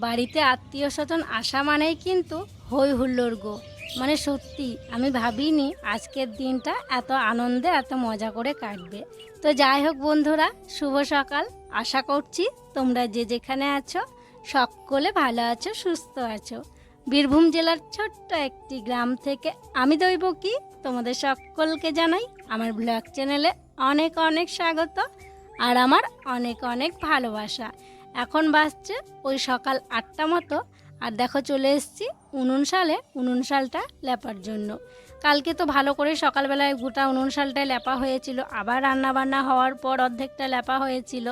বাড়িতে আত্মীয় স্বজন আসা মানেই কিন্তু হই হুল্লোড় গো। মানে সত্যি আমি ভাবিনি আজকের দিনটা এত আনন্দে এত মজা করে কাটবে। তো যাই হোক বন্ধুরা, শুভ সকাল। আশা করছি তোমরা যে যেখানে আছো সকলে ভালো আছো, সুস্থ আছো। বীরভূম জেলার ছোট্ট একটি গ্রাম থেকে আমি দৈবকী তোমাদের সকলকে জানাই আমার ব্লগ চ্যানেলে অনেক অনেক স্বাগত আর আমার অনেক অনেক ভালোবাসা। এখন বাজছে ওই সকাল 8টা মতো, আর দেখো চলে এসেছি উনুন শালটা লেপার জন্য। কালকে তো ভালো করে সকালবেলায় গোটা উনুন শালটায় লেপা হয়েছিল, আবার রান্নাবান্না হওয়ার পর অর্ধেকটা লেপা হয়েছিল।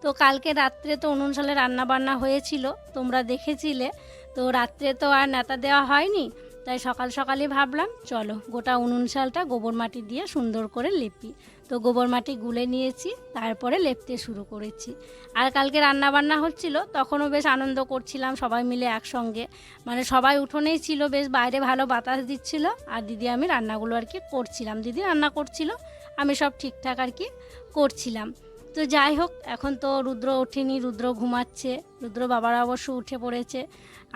তো কালকে রাত্রে তো উনুন শালে রান্নাবান্না হয়েছিল, তোমরা দেখেছিলে। তো রাত্রে তো আর নেতা দেওয়া হয়নি, তাই সকাল সকালই ভাবলাম চলো গোটা উনুন শালটা গোবর মাটি দিয়ে সুন্দর করে লেপি। তো গোবর মাটি গুলে নিয়েছি, তারপরে লেপতে শুরু করেছি। আর কালকে রান্না বান্না হচ্ছিল, তখনও বেশ আনন্দ করছিলাম সবাই মিলে একসঙ্গে। মানে সবাই উঠোনেই ছিল, বেশ বাইরে ভালো বাতাস দিচ্ছিল, আর দিদি আমি রান্নাগুলো আর কি করছিলাম। দিদি রান্না করছিল, আমি সব ঠিকঠাক আর কি করছিলাম। তো যাই হোক, এখন তো রুদ্র ওঠেনি, রুদ্র ঘুমাচ্ছে। রুদ্র বাবারা অবশ্য উঠে পড়েছে।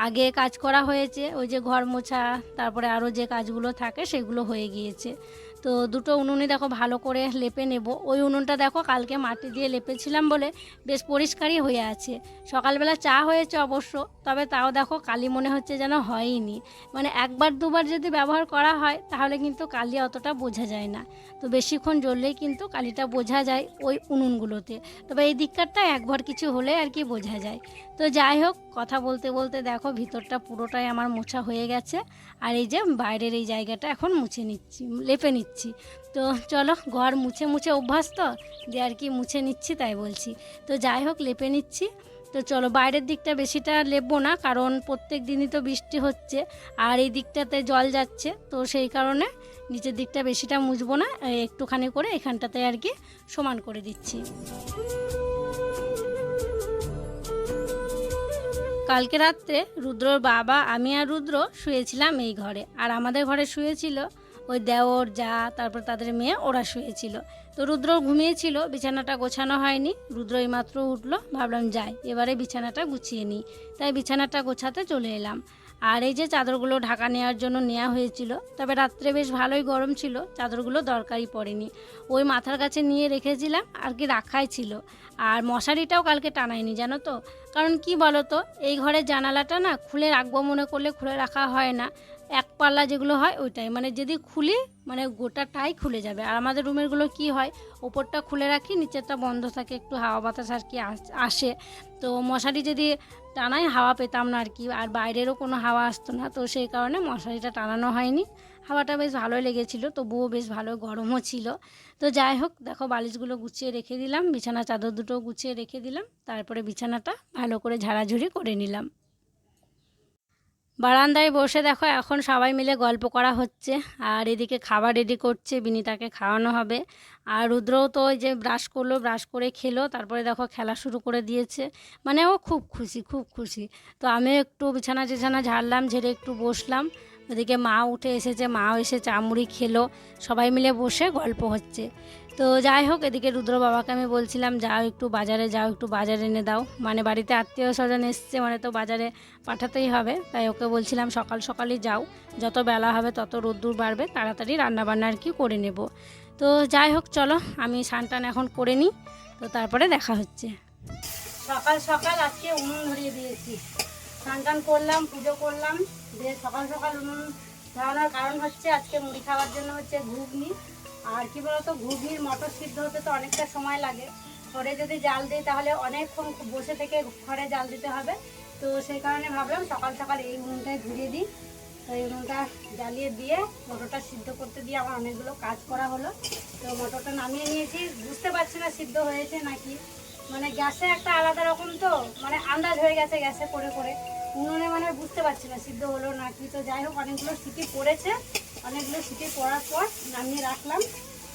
আগে কাজ করা হয়েছে, ওই যে ঘর মোছা, তারপরে আরও যে কাজগুলো থাকে সেগুলো হয়ে গিয়েছে। তো দুটো উনুনই দেখো ভালো করে লেপে নেব। ওই উনুনটা দেখো কালকে মাটি দিয়ে লেপেছিলাম বলে বেশ পরিষ্কারই হয়ে আছে। সকালবেলা চা হয়েছে অবশ্য, তবে তাও দেখো কালি মনে হচ্ছে যেন হয়নি। মানে একবার দুবার যদি ব্যবহার করা হয় তাহলে কিন্তু কালি অতটা বোঝা যায় না। তো বেশিক্ষণ জ্বললেই কিন্তু কালিটা বোঝা যায় ওই উনুনগুলোতে। তবে এই দিককারটা একবার কিছু হলে আর কি বোঝা যায়। তো যাই হোক, কথা বলতে বলতে দেখো ভিতরটা পুরোটাই আমার মোছা হয়ে গেছে। আর এই যে বাইরের এই জায়গাটা এখন মুছে নিচ্ছি, লেপে নিচ্ছি। তো চলো, ঘর মুছে মুছে অভ্যাস তো, যে আর কি মুছে নিচ্ছি তাই বলছি। তো যাই হোক, লেপে নিচ্ছি। তো চলো, বাইরের দিকটা বেশিটা লেপবো না, কারণ প্রত্যেক দিনই তো বৃষ্টি হচ্ছে আর এই দিকটাতে জল যাচ্ছে, তো সেই কারণে নিচের দিকটা বেশিটা মুছবো না, একটুখানি করে এখানটাতে আর কি সমান করে দিচ্ছি। কালকে রাত্রে রুদ্রর বাবা, আমি আর রুদ্র শুয়েছিলাম এই ঘরে, আর আমাদের ঘরে শুয়েছিল ওই দেওর, যা, তারপর তাদের মেয়ে, ওরা শুয়েছিল। তো রুদ্র ঘুমিয়েছিল, বিছানাটা গোছানো হয়নি। রুদ্র এইমাত্র উঠলো, ভাবলাম যাই এবারে বিছানাটা গুছিয়ে নিই, তাই বিছানাটা গোছাতে চলে এলাম। আর এই যে চাদরগুলো ঢাকা নেওয়ার জন্য নেওয়া হয়েছিল, তবে রাত্রে বেশ ভালোই গরম ছিল, চাদরগুলো দরকারই পড়েনি। ওই মাথার কাছে নিয়ে রেখেছিলাম আর কি, রাখাই ছিল। আর মশারিটাও কালকে টানাইনি জানো তো, কারণ কি বলো তো, এই ঘরের জানালাটা না খুলে রাখবো মনে করলে খুলে রাখা হয় না। এক পাল্লা যেগুলো হয় ওইটাই, মানে যদি খুলি মানে গোটাটাই খুলে যাবে। আর আমাদের রুমেরগুলো কি হয়, ওপরটা খুলে রাখি, নিচেরটা বন্ধ থাকে, একটু হাওয়া বাতাস আর কি আসে। তো মশারি যদি টানাই হাওয়া পেতাম না আর কি, আর বাইরেরও কোনো হাওয়া আসতো না, তো সেই কারণে মশারিটা টানানো হয়নি। হাওয়াটা বেশ ভালোই লেগেছিলো, তবুও বেশ ভালো গরমও ছিল। তো যাই হোক, দেখো বালিশগুলো গুছিয়ে রেখে দিলাম, বিছানা চাদর দুটো গুছিয়ে রেখে দিলাম, তারপরে বিছানাটা ভালো করে ঝাড়াঝুড়ি করে নিলাম। বারান্দায় বসে দেখো এখন সবাই মিলে গল্প করা হচ্ছে, আর এদিকে খাবার রেডি করছে, বিনিতাকে খাওয়ানো হবে। আর রুদ্রও তো ওই যে ব্রাশ করলো, ব্রাশ করে খেলো, তারপরে দেখো খেলা শুরু করে দিয়েছে। মানে ও খুব খুশি, খুব খুশি। তো আমিও একটু বিছানা টিছানা ঝাড়লাম, ঝেড়ে একটু বসলাম। ওদিকে মা উঠে এসেছে, মাও এসে চা মুড়ি খেলো, সবাই মিলে বসে গল্প হচ্ছে। তো যাই হোক, এদিকে রুদ্র বাবাকে আমি বলছিলাম যাও একটু বাজারে, যাও একটু বাজারে এনে দাও। মানে বাড়িতে আত্মীয় স্বজন এসছে, মানে তো বাজারে পাঠাতেই হবে, তাই ওকে বলছিলাম সকাল সকালই যাও, যত বেলা হবে তত রোদ্দুর বাড়বে, তাড়াতাড়ি রান্নাবান্না আর কি করে নেব। তো যাই হোক চলো, আমি স্নান এখন করে নিই, তো তারপরে দেখা হচ্ছে। সকাল সকাল আজকে উনুন ধরিয়ে দিয়েছি, স্নান করলাম, পুজো করলাম, দিয়ে সকাল সকাল উনুন ধরানোর কারণ হচ্ছে আজকে মুড়ি খাওয়ার জন্য হচ্ছে ঘুগনি। আর কি বলতো, ঘুগনির মটর সিদ্ধ হতে তো অনেকটা সময় লাগে, ঘরে যদি জাল দিই তাহলে অনেকক্ষণ বসে থেকে ঘরে জাল দিতে হবে। তো সেই কারণে ভাবলাম সকাল সকাল এই উনুনটাই ধরিয়ে দিই। তো এই উনুনটা জ্বালিয়ে দিয়ে মটরটা সিদ্ধ করতে দিয়ে আমার অনেকগুলো কাজ করা হলো। তো মটরটা নামিয়ে নিয়েছি, বুঝতে পারছি না সিদ্ধ হয়েছে নাকি, মানে গ্যাসে একটা আলাদা রকম, তো মানে আন্দাজ হয়ে গেছে গ্যাসে করে করে, উনুনে মানে বুঝতে পারছি না সিদ্ধ হলো নাকি। তো যাই হোক, অনেকগুলো সিটি পড়েছে, অনেকগুলো সিটি পড়ার পর নামিয়ে রাখলাম।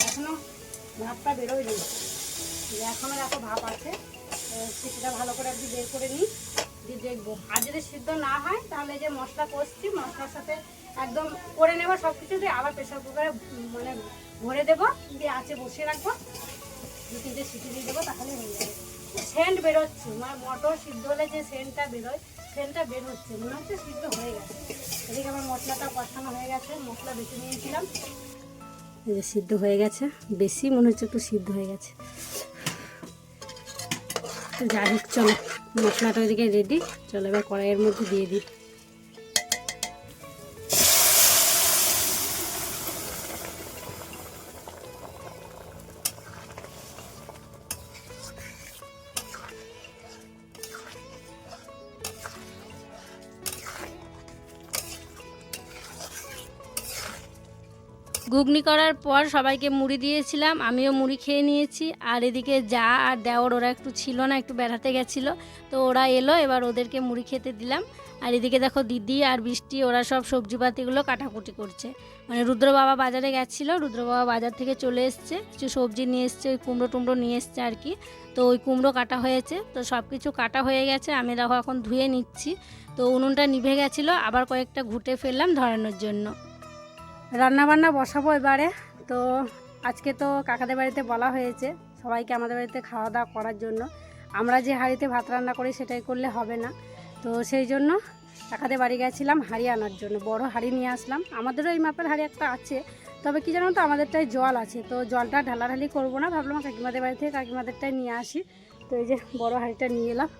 এখনও ভাতটা বেরোয় নি, এখনও দেখো ভাপ আছে, সিটিটা ভালো করে একটু বের করে নিই, দিয়ে দেখবো। আর যদি সিদ্ধ না হয় তাহলে যে মশলা কষছি, মশলার সাথে একদম করে নেবো সব কিছু, দিয়ে আবার প্রেশার কুকারে মানে ভরে দেবো, দিয়ে আঁচে বসিয়ে রাখবো, দু তিনটে সিটি দিয়ে দেবো, তাহলে হয়ে যাবে। সেন্ট বেরোচ্ছে, মানে মটর সিদ্ধ হলে যে সেন্টটা বেরোয় সেন্টটা বের হচ্ছে, মনে হচ্ছে সিদ্ধ হয়ে গেছে। এদিকে আমার মশলাটা কষানো হয়ে গেছে, মশলা বেশি নিয়েছিলাম, এই যে সিদ্ধ হয়ে গেছে, বেশি মনে হচ্ছে একটু সিদ্ধ হয়ে গেছে। তো যাই হোক চলো, মশলাটা ওইদিকে রেডি, চলো এবার কড়াইয়ের মধ্যে দিয়ে দিই। ঘুগনি করার পর সবাইকে মুড়ি দিয়েছিলাম, আমিও মুড়ি খেয়ে নিয়েছি। আর এদিকে যা আর দেওর ওরা একটু ছিল না, একটু বেড়াতে গেছিলো, তো ওরা এলো, এবার ওদেরকে মুড়ি খেতে দিলাম। আর এদিকে দেখো দিদি আর বৃষ্টি ওরা সব সবজিপাতিগুলো কাটাকুটি করছে। মানে রুদ্র বাবা বাজারে গেছিলো, রুদ্র বাবা বাজার থেকে চলে এসছে, কিছু সবজি নিয়ে এসছে, ওই কুমড়ো টুমড়ো নিয়ে এসছে আর কি। তো ওই কুমড়ো কাটা হয়েছে, তো সব কিছু কাটা হয়ে গেছে, আমি দেখো এখন ধুয়ে নিচ্ছি। তো উনুনটা নিভে গেছিলো, আবার কয়েকটা ঘুঁটে ফেললাম ধরানোর জন্য। রান্নাবান্না বসাবো এবারে। তো আজকে তো কাকাদের বাড়িতে বলা হয়েছে সবাইকে আমাদের বাড়িতে খাওয়া দাওয়া করার জন্য। আমরা যে হাঁড়িতে ভাত রান্না করি সেটাই করলে হবে না, তো সেই জন্য কাকাদের বাড়ি গেছিলাম হাঁড়ি আনার জন্য, বড় হাঁড়ি নিয়ে আসলাম। আমাদেরও এই মাপের হাঁড়ি একটা আছে, তবে কি জানো তো আমাদেরটাই জল আছে, তো জলটা ঢালাঢালি করবো না, ভাবলাম কাকিমাদের বাড়ি থেকে কাকিমাদেরটাই নিয়ে আসি। তো এই যে বড় হাঁড়িটা নিয়ে এলাম,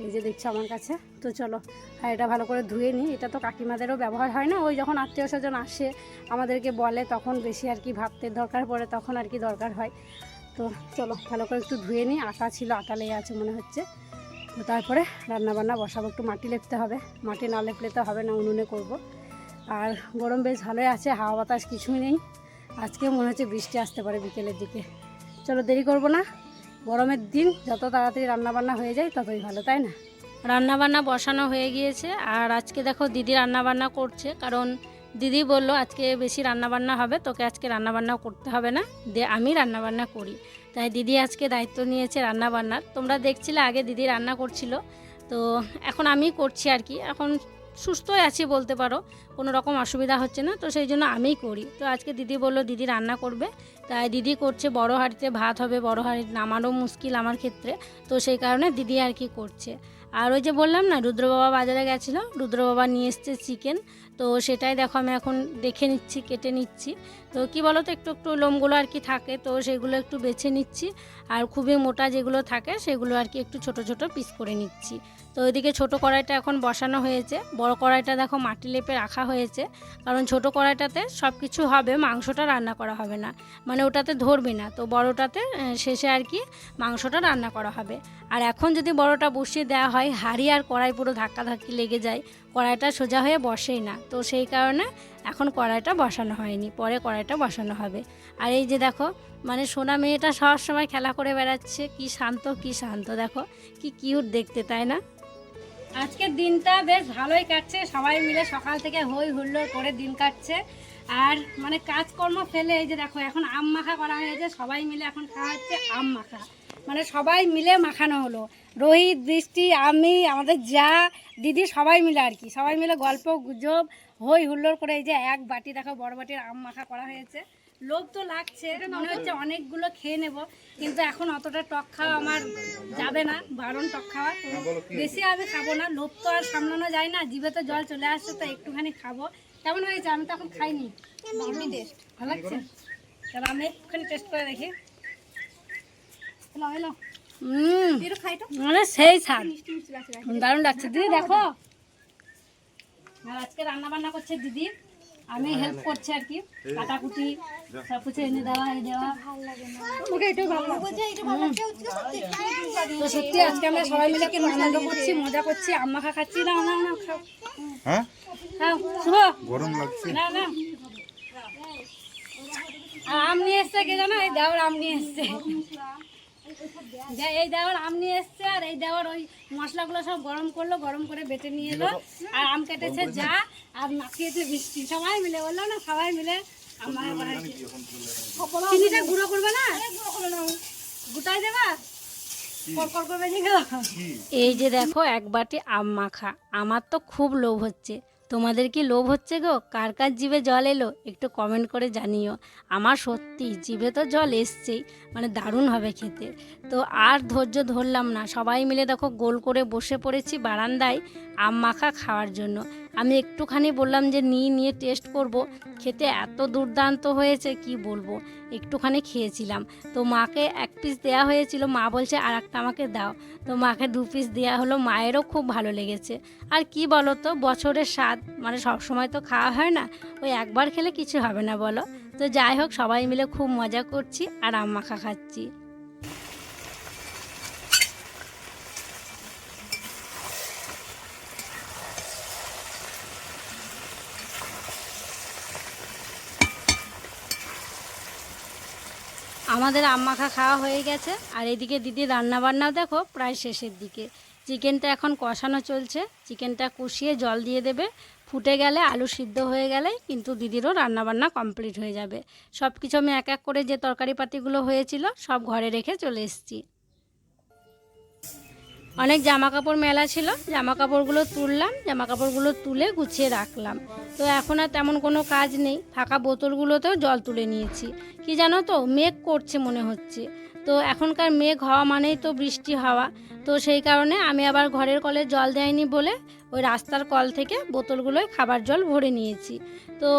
এই যে দেখছি আমার কাছে। তো চলো হাঁড়িটা ভালো করে ধুয়ে নিই, এটা তো কাকিমাদেরও ব্যবহার হয় না, ওই যখন আত্মীয় স্বজন আসে আমাদেরকে বলে তখন বেশি আর কি ভাতের দরকার পড়ে, তখন আর কি দরকার হয়। তো চলো ভালো করে একটু ধুয়ে নিই, আটা ছিল আটা লেগে আছে মনে হচ্ছে। তো তারপরে রান্নাবান্না বসাবো, একটু মাটি লেপতে হবে, মাটি না লেপলে তো হবে না, উনুনে করব। আর গরম বেশ ভালোই আছে, হাওয়া বাতাস কিছুই নেই, আজকে মনে হচ্ছে বৃষ্টি আসতে পারে বিকেলের দিকে। চলো দেরি করব না, গরমের দিন যত তাড়াতাড়ি রান্নাবান্না হয়ে যায় ততই ভালো, তাই না? রান্নাবান্না বসানো হয়ে গিয়েছে, আর আজকে দেখো দিদি রান্নাবান্না করছে, কারণ দিদি বলল আজকে বেশি রান্নাবান্না হবে, তোকে আজকে রান্নাবান্না করতে হবে না, আমি রান্নাবান্না করি। তাই দিদি আজকে দায়িত্ব নিয়েছে রান্নাবান্নার। তোমরা দেখছিলে আগে দিদি রান্না করছিল, তো এখন আমি করছি আর কি। এখন সুস্থই আছি বলতে পারো, কোনো রকম অসুবিধা হচ্ছে না, তো সেই জন্য আমিই করি। তো আজকে দিদি বললো দিদি রান্না করবে, তাই দিদি করছে। বড় হাঁড়িতে ভাত হবে, বড় হাঁড়ি নামানো মুশকিল আমার ক্ষেত্রে, তো সেই কারণে দিদি আর কি করছে। আর ওই যে বললাম না রুদ্র বাবা বাজারে গেছিলো, রুদ্র বাবা নিয়ে এসছে চিকেন, তো সেটাই দেখো আমি এখন দেখে নিচ্ছি, কেটে নিচ্ছি। তো কি বলো তো, একটু একটু লোমগুলো আর কি থাকে, তো সেগুলো একটু বেছে নিচ্ছি, আর খুবই মোটা যেগুলো থাকে সেগুলো আর কি একটু ছোট ছোট পিস করে নিচ্ছি। তো ওইদিকে ছোটো কড়াইটা এখন বসানো হয়েছে, বড় কড়াইটা দেখো মাটি লেপে রাখা হয়েছে, কারণ ছোট কড়াইটাতে সব কিছু হবে, মাংসটা রান্না করা হবে না, মানে ওটাতে ধরবে না, তো বড়টাতে শেষে আর কি মাংসটা রান্না করা হবে। আর এখন যদি বড়টা বসিয়ে দেওয়া হয়, হাঁড়ি আর কড়াই পুরো ধাক্কাধাক্কি লেগে যায়, কড়াইটা সোজা হয়ে বসেই না, তো সেই কারণে এখন কড়াইটা বসানো হয়নি, পরে কড়াইটা বসানো হবে। আর এই যে দেখো মানে সোনা মেয়েটা সব সময় খেলা করে বেড়াচ্ছে, কি শান্ত কি শান্ত, দেখো কি কিউট দেখতে, তাই না? আজকের দিনটা বেশ ভালোই কাটছে, সবাই মিলে সকাল থেকে হই হুল্লোড় করে দিন কাটছে। আর মানে কাজকর্ম ফেলে এই যে দেখো এখন আম মাখা করা হয়েছে, সবাই মিলে এখন খাওয়া হচ্ছে আম মাখা, মানে সবাই মিলে মাখানো হলো, রোহিত বৃষ্টি আমি আমাদের যা দিদি সবাই মিলে আর কি, সবাই মিলে গল্প গুজব হই হুল্লোড় করে এই যে এক বাটি দেখো বড় বাটির আম মাখা করা হয়েছে। লোভ তো লাগছে, মনে হচ্ছে অনেকগুলো খেয়ে নেব, কিন্তু এখন অতটা টক খাওয়া আমার যাবে না, বারণ টক খাওয়া, তো বেশি আমি খাবো না, লোভ তো আর সামলানো যায় না, জিভে তো জল চলে আসছে, তো একটুখানি খাবো। কেমন হয়েছে? আমি তো এখন খাইনি, ভালো লাগছে, তাহলে আমি একটুখানি টেস্ট করে দেখি। মানে সেই স্বাদ, দারুণ লাগছে দিদি, দেখো। আর আজকে রান্না বান্না করছে দিদি, আমি হেল্প করছি আর কি, কাটাকুটি সব কিছু এনে দেওয়া এই দেওয়া, তো সত্যি আজকে আমরা সবাই মিলে কি আনন্দ করছি, মজা করছি, আম মাখা খাচ্ছি। না না না হ্যাঁ শুভ গরম লাগছে, না না আম নিয়ে এসছে, কে জানো এই দেওয়ার আম নিয়ে এসছে, এই দেওয়ার আম নিয়ে এসছে, আর এই দেওয়ার ওই মশলাগুলো সব গরম করলো, গরম করে বেটে নিয়ে এলো, আর আম কেটেছে যা, আর মাখিয়েছে বৃষ্টি, সবাই মিলে বললো না সবাই মিলে চিনিটা গুঁড়ো করবে না, গোটাই দেবা, কড়কড় করবে। এই যে দেখো এক বাটি আম মাখা, আমার তো খুব লোভ হচ্ছে, তোমাদের কি লোভ হচ্ছে গো? কার কার জিভে জল এলো একটু কমেন্ট করে জানিও। আমার সত্যি জিভে তো জল এসছেই, মানে দারুণ হবে খেতে। তো আর ধৈর্য ধরলাম না, সবাই মিলে দেখো গোল করে বসে পড়েছি বারান্দায় আম মাখা খাওয়ার জন্য। আমি একটুখানি বললাম যে নিয়ে টেস্ট করব। খেতে এত দুর্দান্ত হয়েছে কি বলবো, একটুখানি খেয়েছিলাম। তো মাকে এক পিস দেওয়া হয়েছিল, মা বলছে আর একটা আমাকে দাও। তো মাকে 2 পিস দেওয়া হলো, মায়েরও খুব ভালো লেগেছে। আর কি বলো তো, বছরের স্বাদ মানে সব সময় তো খাওয়া হয় না, ওই একবার খেলে কিছু হবে না বলো। তো যাই হোক, সবাই মিলে খুব মজা করছি আর আম মাখা খাচ্ছি। আমাদের আম মাখা খাওয়া হয়ে গেছে, আর এদিকে দিদির রান্নাবান্নাও দেখো প্রায় শেষের দিকে। চিকেনটা এখন কষানো চলছে, চিকেনটা কষিয়ে জল দিয়ে দেবে, ফুটে গেলে আলু সিদ্ধ হয়ে গেলেই কিন্তু দিদিরও রান্নাবান্না কমপ্লিট হয়ে যাবে। সব কিছু আমি এক এক করে যে তরকারিপাতিগুলো হয়েছিল সব ঘরে রেখে চলে এসেছি। অনেক জামা কাপড় মেলা ছিল, জামা কাপড়গুলো তুললাম, জামা কাপড়গুলো তুলে গুছিয়ে রাখলাম। তো এখন আর তেমন কোনো কাজ নেই, ফাঁকা বোতলগুলোতেও জল তুলে নিয়েছি। কি জানো তো, মেঘ করছে মনে হচ্ছে। তো এখনকার মেঘ হওয়া মানেই তো বৃষ্টি হওয়া। তো সেই কারণে আমি আবার ঘরের কলে জল দেয়নি বলে ওই রাস্তার কল থেকে বোতলগুলোয় খাবার জল ভরে নিয়েছি। তো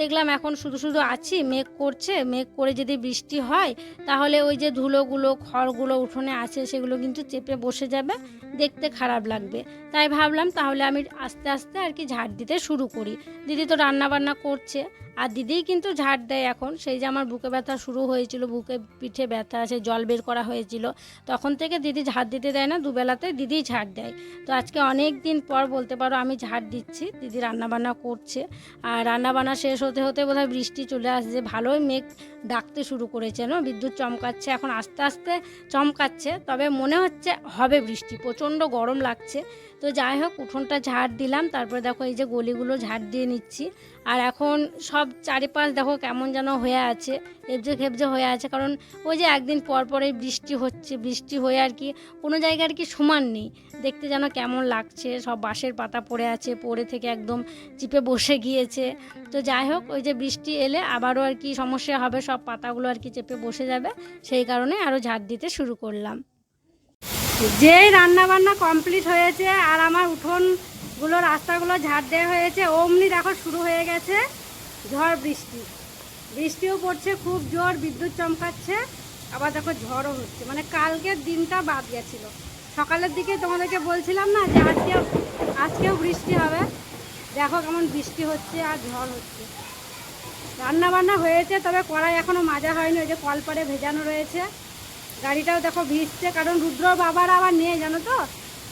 দেখলাম এখন শুধু শুধু আছি, মেঘ করছে, মেঘ করে যদি বৃষ্টি হয় তাহলে ওই যে ধুলোগুলো খড়গুলো উঠোনে আছে সেগুলো কিন্তু চেপে বসে যাবে, দেখতে খারাপ লাগবে। তাই ভাবলাম তাহলে আমি আস্তে আস্তে আর কি ঝাড় দিতে শুরু করি। দিদি তো রান্না বান্না করছে, আর দিদিই কিন্তু ঝাড় দেয় এখন। সেই যে আমার বুকে ব্যথা শুরু হয়েছিল, বুকে পিঠে ব্যথা আছে, জল বের করা হয়েছিল, তখন থেকে দিদি ঝাড় দিতে দেয় না, দুবেলাতে দিদিই ঝাড় দেয়। তো আজকে অনেক দিন পর বলতে পারো আমি ঝাড় দিচ্ছি, দিদি রান্নাবান্না করছে। আর রান্নাবান্না শেষ হতে হতে বোধহয় বৃষ্টি চলে আসছে, ভালোই মেঘ ডাকতে শুরু করেছে না, বিদ্যুৎ চমকাচ্ছে, এখন আস্তে আস্তে চমকাচ্ছে, তবে মনে হচ্ছে হবে বৃষ্টি, প্রচণ্ড গরম লাগছে। তো যাই হোক, উঠোনটা ঝাড় দিলাম, তারপরে দেখো এই যে গলিগুলো ঝাড় দিয়ে নিচ্ছি। আর এখন সব চারিপাশ দেখো কেমন যেন হয়ে আছে, হেবজে খেবজে হয়ে আছে, কারণ ওই যে একদিন পর পরে বৃষ্টি হচ্ছে, বৃষ্টি হয়ে আর কি কোনো জায়গায় আর কি সমান নেই, দেখতে যেন কেমন লাগছে। সব বাঁশের পাতা পড়ে আছে, পড়ে থেকে একদম চিপে বসে গিয়েছে। তো যাই হোক, ওই যে বৃষ্টি এলে আবারও আর কি সমস্যা হবে, সব পাতাগুলো আর কি চেপে বসে যাবে, সেই কারণে আরও ঝাড় দিতে শুরু করলাম। যেই রান্না বান্না কমপ্লিট হয়েছে আর আমার উঠোনগুলো রাস্তাগুলো ঝাড় দেওয়া হয়েছে, অমনি দেখো শুরু হয়ে গেছে ঝড় বৃষ্টি। বৃষ্টিও পড়ছে খুব জোর, বিদ্যুৎ চমকাচ্ছে, আবার দেখো ঝড়ও হচ্ছে। মানে কালকের দিনটা বাদ গেছিলো, সকালের দিকে তোমাদেরকে বলছিলাম না যে আজকেও বৃষ্টি হবে। দেখো কেমন বৃষ্টি হচ্ছে আর ঝড় হচ্ছে। রান্না বান্না হয়েছে, তবে কড়াই এখনও মাজা হয়নি, ওই যে কলপাড়ে ভেজানো রয়েছে। গাড়িটাও দেখো ভিজছে, কারণ রুদ্র বাবারা আবার নিয়ে জানো তো,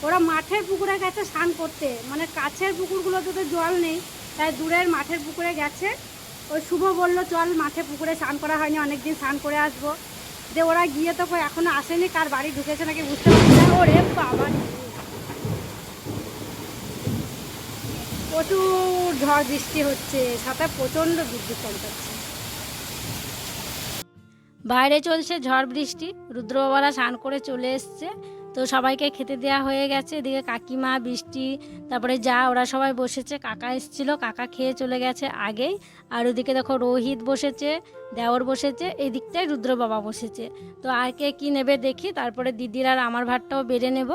ওরা মাঠের পুকুরে গেছে স্নান করতে, মানে কাছের পুকুরগুলোতে তো জল নেই, তাই দূরের মাঠের পুকুরে গেছে। ওই শুভ বলল চল মাঠে পুকুরে স্নান করা হয়নি, অনেকদিন স্নান করে আসবো। যে ওরা গিয়ে তো এখনো আসেনি, কার বাড়ি ঢুকেছে নাকি বুঝতে পারছি না। ওরে বাবা, প্রচুর ঝড় বৃষ্টি হচ্ছে, সাথে প্রচণ্ড বিদ্যুৎ চমকাচ্ছে। বাইরে চলছে ঝড় বৃষ্টি, রুদ্র বাবারা স্নান করে চলে এসছে। তো সবাইকে খেতে দেওয়া হয়ে গেছে, এদিকে কাকিমা, বৃষ্টি, তারপরে যা ওরা সবাই বসেছে, কাকা এসেছিল, কাকা খেয়ে চলে গেছে আগেই। আর ওদিকে দেখো রোহিত বসেছে, দেওর বসেছে, এই দিকটায় রুদ্র বাবা বসেছে। তো আর কে কী নেবে দেখি, তারপরে দিদির আর আমার ভাতটাও বেড়ে নেব,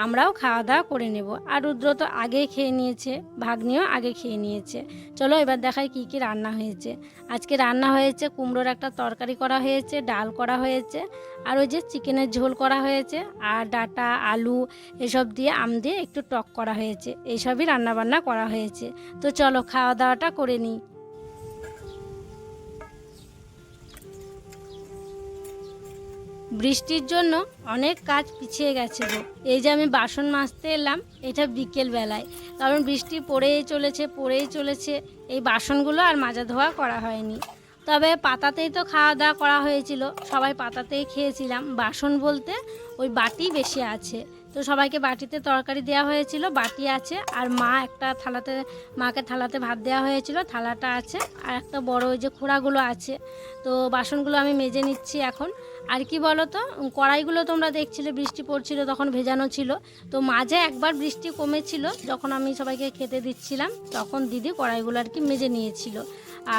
আমরাও খাওয়া দাওয়া করে নেব। আর রুদ্র তো আগেই খেয়ে নিয়েছে, ভাগ্নিও আগে খেয়ে নিয়েছে। চলো এবার দেখাই কি কি রান্না হয়েছে। আজকে রান্না হয়েছে কুমড়োর একটা তরকারি করা হয়েছে, ডাল করা হয়েছে, আর ওই যে চিকেনের ঝোল করা হয়েছে, আর ডাটা, আলু এসব দিয়ে আম দিয়ে একটু টক করা হয়েছে, এইসবই রান্নাবান্না করা হয়েছে। তো চলো খাওয়া দাওয়াটা করে নিই। বৃষ্টির জন্য অনেক কাজ পিছিয়ে গেছে গো। এই যে আমি বাসন মাজতে এলাম, এটা বিকেল বেলায়, কারণ বৃষ্টি পড়েই চলেছে, এই বাসনগুলো আর মাজা ধোয়া করা হয়নি। তবে পাতাতেই তো খাওয়া দাওয়া করা হয়েছিল, সবাই পাতাতেই খেয়েছিলাম। বাসন বলতে ওই বাটি বেশি আছে, তো সবাইকে বাটিতে তরকারি দেওয়া হয়েছিল, বাটি আছে, আর মাকে থালাতে ভাত দেওয়া হয়েছিল, থালাটা আছে, আর একটা বড় ওই যে খোড়াগুলো আছে। তো বাসনগুলো আমি মেজে নিচ্ছি এখন। আর কি বলো তো, কড়াইগুলো তোমরা দেখছিলে বৃষ্টি পড়ছিল তখন ভেজানো ছিল। তো মাঝে একবার বৃষ্টি কমেছিল, যখন আমি সবাইকে খেতে দিচ্ছিলাম তখন দিদি কড়াইগুলো আর কি মেজে নিয়েছিল।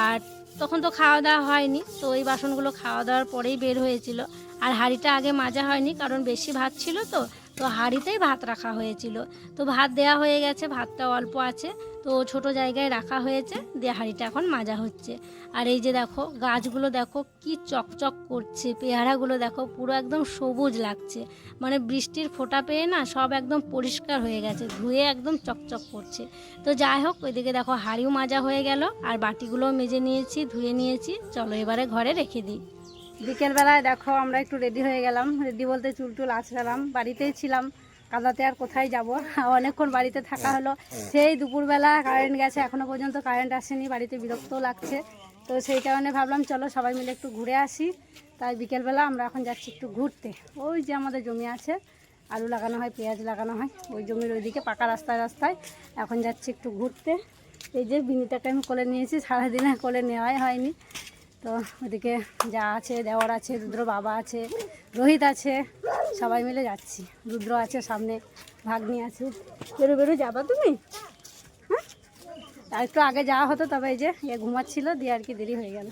আর তখন তো খাওয়া দাওয়া হয়নি, তো ওই বাসনগুলো খাওয়া দাওয়ার পরেই বের হয়েছিল। আর হাঁড়িটা আগে মাজা হয়নি, কারণ বেশি ভাত ছিল, তো হাঁড়িতেই ভাত রাখা হয়েছিল। তো ভাত দেয়া হয়ে গেছে, ভাতটা অল্প আছে, তো ছোট জায়গায় রাখা হয়েছে, দিয়ে হাঁড়িটা এখন মাজা হচ্ছে। আর এই যে দেখো গাছগুলো দেখো কি চকচক করছে, পেয়ারাগুলো দেখো পুরো একদম সবুজ লাগছে, মানে বৃষ্টির ফোঁটা পেয়ে না সব একদম পরিষ্কার হয়ে গেছে, ধুয়ে একদম চকচক করছে। তো যাই হোক, ওইদিকে দেখো হাঁড়িও মাজা হয়ে গেল, আর বাটিগুলোও মেজে নিয়েছি, ধুয়ে নিয়েছি। চলো এবারে ঘরে রেখে দিই। বিকেলবেলায় দেখো আমরা একটু রেডি হয়ে গেলাম, রেডি বলতে চুল টুল আঁচড়ালাম, বাড়িতেই ছিলাম, কাদাতে আর কোথায় যাব, অনেকক্ষণ বাড়িতে থাকা হলো। সেই দুপুরবেলা কারেন্ট গেছে, এখনও পর্যন্ত কারেন্ট আসেনি, বাড়িতে বিরক্তও লাগছে। তো সেই কারণে ভাবলাম চলো সবাই মিলে একটু ঘুরে আসি। তাই বিকেলবেলা আমরা এখন যাচ্ছি একটু ঘুরতে। ওই যে আমাদের জমি আছে, আলু লাগানো হয়, পেঁয়াজ লাগানো হয়, ওই জমির ওইদিকে পাকা রাস্তায় এখন যাচ্ছি একটু ঘুরতে। এই যে বিনিটাকে আমি কোলে নিয়েছি, সারাদিনে কোলে নেওয়াই হয়নি। তো ওদিকে যা আছে, দেওয়ার আছে, রুদ্র বাবা আছে, রোহিত আছে, সবাই মিলে যাচ্ছি। রুদ্র আছে সামনে, ভাগ্নি আছে। বেরো যাবা তুমি? হ্যাঁ, আর একটু আগে যাওয়া হতো, তবে এই যে ঘুমাচ্ছিল, দিয়ে আর কি দেরি হয়ে গেল।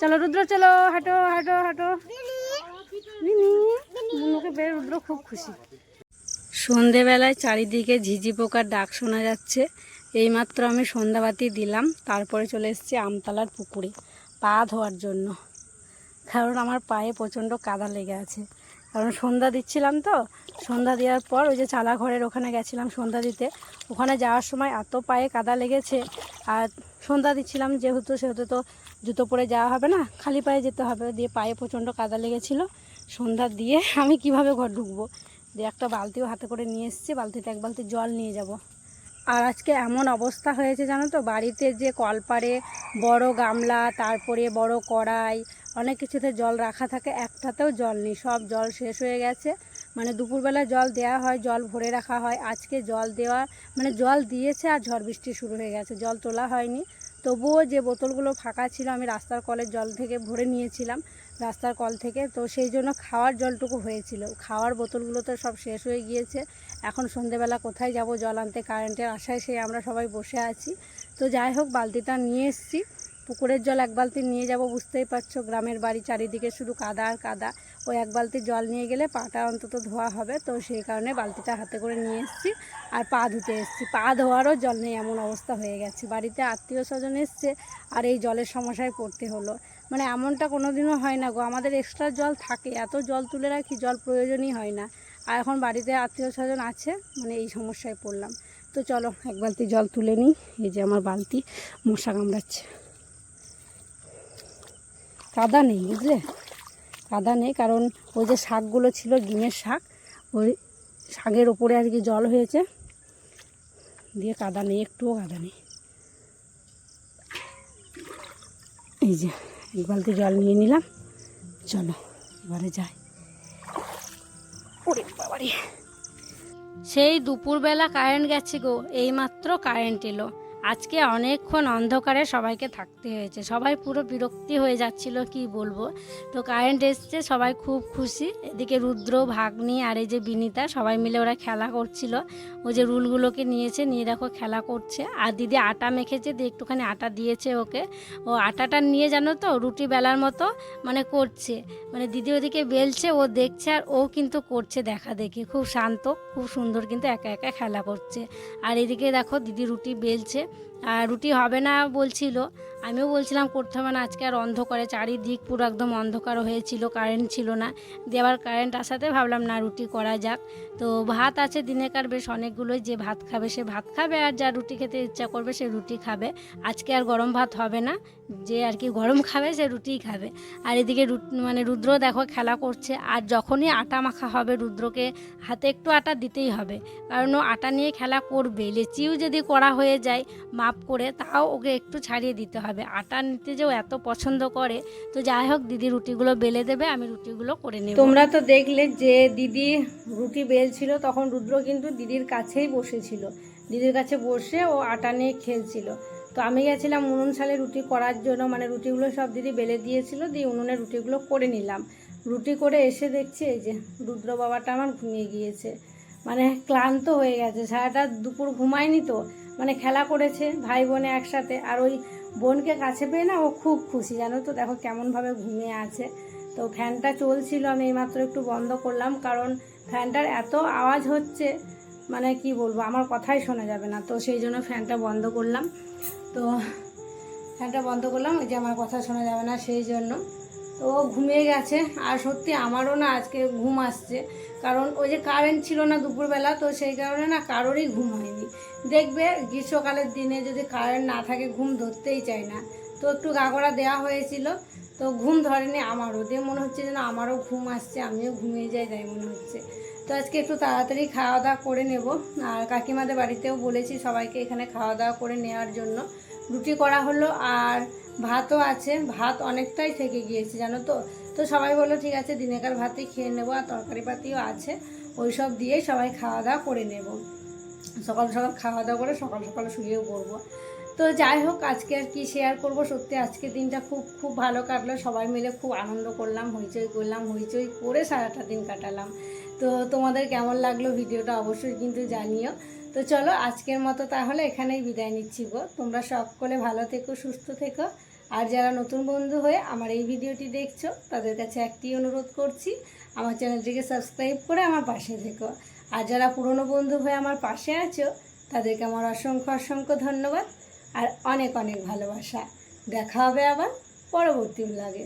চলো রুদ্র, চলো, হাঁটো হাঁটো হাঁটো। মুনুকে বের, রুদ্র খুব খুশি। সন্ধেবেলায় চারিদিকে ঝিঝি পোকার ডাক শোনা যাচ্ছে। এইমাত্র আমি সন্ধ্যাবাতি দিলাম, তারপরে চলে এসেছি আমতলার পুকুরে পা ধোয়ার জন্য, কারণ আমার পায়ে প্রচণ্ড কাদা লেগে আছে। কারণ সন্ধ্যা দিচ্ছিলাম, তো সন্ধ্যা দেওয়ার পর ওই যে চালা ঘরের ওখানে গেছিলাম সন্ধ্যা দিতে, ওখানে যাওয়ার সময় এত পায়ে কাদা লেগেছে। আর সন্ধ্যা দিচ্ছিলাম সেহেতু তো জুতো পরে যাওয়া হবে না, খালি পায়ে যেতে হবে, দিয়ে পায়ে প্রচণ্ড কাদা লেগেছিলো। সন্ধ্যা দিয়ে আমি কিভাবে ঘর ঢুকবো, দিয়ে একটা বালতিও হাতে করে নিয়ে এসেছি, বালতিতে এক বালতি জল নিয়ে যাব। আর আজকে এমন অবস্থা হয়েছে জানো তো, বাড়িতে যে কলপারে বড় গামলা, তারপরে বড় কড়াই, অনেক কিছুতে জল রাখা থাকে, একটাতেও জল নেই, সব জল শেষ হয়ে গেছে। মানে দুপুরবেলা জল দেওয়া হয়, জল ভরে রাখা হয়, আজকে জল দেওয়া মানে জল দিয়েছে আর ঝড় বৃষ্টি শুরু হয়ে গেছে, জল তোলা হয়নি। তবুও যে বোতলগুলো ফাঁকা ছিল আমি রাস্তার কলের জল থেকে ভরে নিয়েছিলাম, রাস্তার কল থেকে, তো সেই জন্য খাওয়ার জলটুকু হয়েছিল, খাওয়ার বোতলগুলো তো সব শেষ হয়ে গিয়েছে। এখন সন্ধেবেলা কোথায় যাব জল আনতে, কারেন্টের আশায় সেই আমরা সবাই বসে আছি। তো যাই হোক, বালতিটা নিয়ে এসেছি, পুকুরের জল এক বালতি নিয়ে যাব, বুঝতেই পারছো গ্রামের বাড়ি, চারিদিকে শুধু কাদা আর কাদা, ওই এক বালতি জল নিয়ে গেলে পাটা অন্তত ধোয়া হবে। তো সেই কারণে বালতিটা হাতে করে নিয়ে এসেছি, আর পা ধুতে এসেছি, পা ধোয়ারও জল নেই, এমন অবস্থা হয়ে গেছে। বাড়িতে আত্মীয় স্বজন এসছে, আর এই জলের সমস্যায় পড়তে হলো। মানে এমনটা কোনো দিনও হয় না গো, আমাদের এক্সট্রা জল থাকে, এত জল তুলে রাখি, জল প্রয়োজনই হয় না। আর এখন বাড়িতে আত্মীয় স্বজন আছে, মানে এই সমস্যায় পড়লাম। তো চলো এক বালতি জল তুলে নিই। এই যে আমার বালতি, মশা কামড়াচ্ছে। কাদা নেই, বুঝলে, কাদা নেই, কারণ ওই যে শাকগুলো ছিল, ডিমের শাক, ওই শাকের ওপরে আর কি জল হয়েছে, দিয়ে কাদা নেই, একটুও কাদা নেই। এই যে এক বালতি জল নিয়ে নিলাম, চলো এবারে যাই। ওরে বাবারে, সেই দুপুরবেলা কারেন্ট গেছে গো, এইমাত্র কারেন্ট এলো। আজকে অনেকক্ষণ অন্ধকারে সবাইকে থাকতে হয়েছে, সবাই পুরো বিরক্তি হয়ে যাচ্ছিল, কি বলবো। তো কারেন্ট এসছে, সবাই খুব খুশি। এদিকে রুদ্র, ভাগ্নি আর এই যে বিনিতা, সবাই মিলে ওরা খেলা করছিল। ওই যে রুলগুলোকে নিয়েছে, নিয়ে দেখো খেলা করছে। আর দিদি আটা মেখেছে, দিয়ে একটুখানি আটা দিয়েছে ওকে, ও আটাটা নিয়ে জানো তো রুটি বেলার মতো মানে করছে, মানে দিদি ওদিকে বেলছে, ও দেখছে, আর ও কিন্তু করছে দেখা দেখি, খুব শান্ত, খুব সুন্দর, কিন্তু একা একা খেলা করছে। আর এদিকে দেখো দিদি রুটি বেলছে, আর রুটি হবে না বলছিল, আমিও বলছিলাম করতে হবে না আজকে, আর অন্ধকারে চারিদিক পুরো একদম অন্ধকার হয়েছিল, কারেন্ট ছিল না। দিয়ে আবার কারেন্ট আসাতে ভাবলাম না রুটি করা যাক। তো ভাত আছে দিনেকার বেশ অনেকগুলোই, যে ভাত খাবে সে ভাত খাবে, আর যা রুটি খেতে ইচ্ছা করবে সে রুটি খাবে। আজকে আর গরম ভাত হবে না, যে আর কি গরম খাবে সে রুটিই খাবে। আর এদিকে মানে রুদ্র দেখো খেলা করছে, আর যখনই আটা মাখা হবে রুদ্রকে হাতে একটু আটা দিতেই হবে, কারণ ও আটা নিয়ে খেলা করবে। লেচিও যদি করা হয়ে যায়, মা হাফ করে, তাও ওকে একটু ছাড়িয়ে দিতে হবে। আটা নিতে যেও এত পছন্দ করে। তো যাই হোক, দিদি রুটিগুলো বেলে দেবে, আমি রুটিগুলো করে নেব। তোমরা তো দেখলে যে দিদি রুটি বেলছিল, তখন রুদ্র কিন্তু দিদির কাছেই বসেছিল। দিদির কাছে বসে ও আটা নিয়ে খেলছিল। তো আমি গেছিলাম উনুন শালে রুটি করার জন্য, মানে রুটিগুলো সব দিদি বেলে দিয়েছিল, দিয়ে উনুনে রুটিগুলো করে নিলাম। রুটি করে এসে দেখছি এই যে রুদ্র বাবাটা আমার ঘুমিয়ে গিয়েছে, মানে ক্লান্ত হয়ে গেছে। সারাটা দুপুর ঘুমায়নি তো, মানে খেলা করেছে ভাই বোনে একসাথে, আর ওই বোনকে কাছে পেয়ে না ও খুব খুশি, জানো তো। দেখো কেমনভাবে ঘুমিয়ে আছে। তো ফ্যানটা চলছিল, আমি এইমাত্র একটু বন্ধ করলাম, কারণ ফ্যানটার এত আওয়াজ হচ্ছে, মানে কি বলবো, আমার কথাই শোনা যাবে না। তো সেই জন্য ফ্যানটা বন্ধ করলাম। তো ফ্যানটা বন্ধ করলাম, ওই যে আমার কথা শোনা যাবে না সেই জন্য। তো ও ঘুমিয়ে গেছে। আর সত্যি আমারও না আজকে ঘুম আসছে, কারণ ওই যে কারেন্ট ছিল না দুপুরবেলা, তো সেই কারণে না কারোরই ঘুম হয়নি। দেখবে গ্রীষ্মকালের দিনে যদি কারেন্ট না থাকে ঘুম ধরতেই চায় না। তো একটু গাগড়া দেওয়া হয়েছিল, তো ঘুম ধরেনি আমারও, দিয়ে মনে হচ্ছে যেন আমারও ঘুম আসছে, আমিও ঘুমিয়ে যাই তাই মনে হচ্ছে। তো আজকে একটু তাড়াতাড়ি খাওয়া দাওয়া করে নেব। আর কাকিমাদের বাড়িতেও বলেছি সবাইকে এখানে খাওয়া দাওয়া করে নেওয়ার জন্য। রুটি করা হলো আর ভাতও আছে, ভাত অনেকটাই থেকে গিয়েছে জানো তো। তো সবাই বললো ঠিক আছে দিনেকার ভাতই খেয়ে নেবো, আর তরকারি পাতিও আছে, ওই সব দিয়েই সবাই খাওয়া দাওয়া করে নেব। সকাল সকাল খাওয়া দাওয়া করে সকাল সকাল শুয়েও পড়বো। তো যাই হোক, আজকে আর কি শেয়ার করব, সত্যি আজকে দিনটা খুব খুব ভালো কাটলো। সবাই মিলে খুব আনন্দ করলাম, হইচই করলাম, হইচই করে সারাটা দিন কাটালাম। তো তোমাদের কেমন লাগলো ভিডিওটা অবশ্যই কিন্তু জানিও। তো চলো আজকের মতো তাহলে এখানেই বিদায় নিচ্ছি গো। তোমরা সকলে ভালো থেকো, সুস্থ থেকো। আর যারা নতুন বন্ধু হয়ে আমার এই ভিডিওটি দেখছো, তাদের কাছে একটি অনুরোধ করছি, আমার চ্যানেলটিকে সাবস্ক্রাইব করে আমার পাশে থেকো। আর যারা পুরনো বন্ধু হয়ে আমার পাশে আছো, তাদেরকে আমার অসংখ্য অসংখ্য ধন্যবাদ আর অনেক অনেক ভালোবাসা। দেখা হবে আবার পরবর্তী ব্লগে।